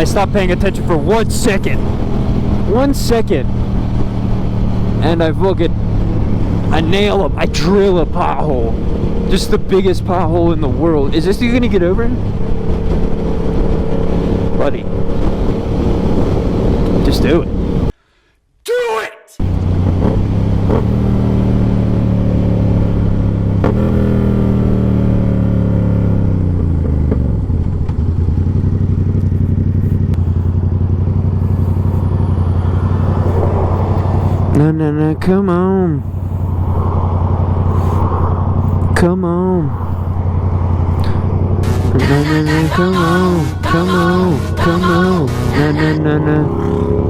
I stop paying attention for 1 second. 1 second. And I nail him. I drill a pothole. Just the biggest pothole in the world. Is this dude gonna get over it? Buddy. Just do it. Do it! No, come on. Come on. No, come on. Come on. No.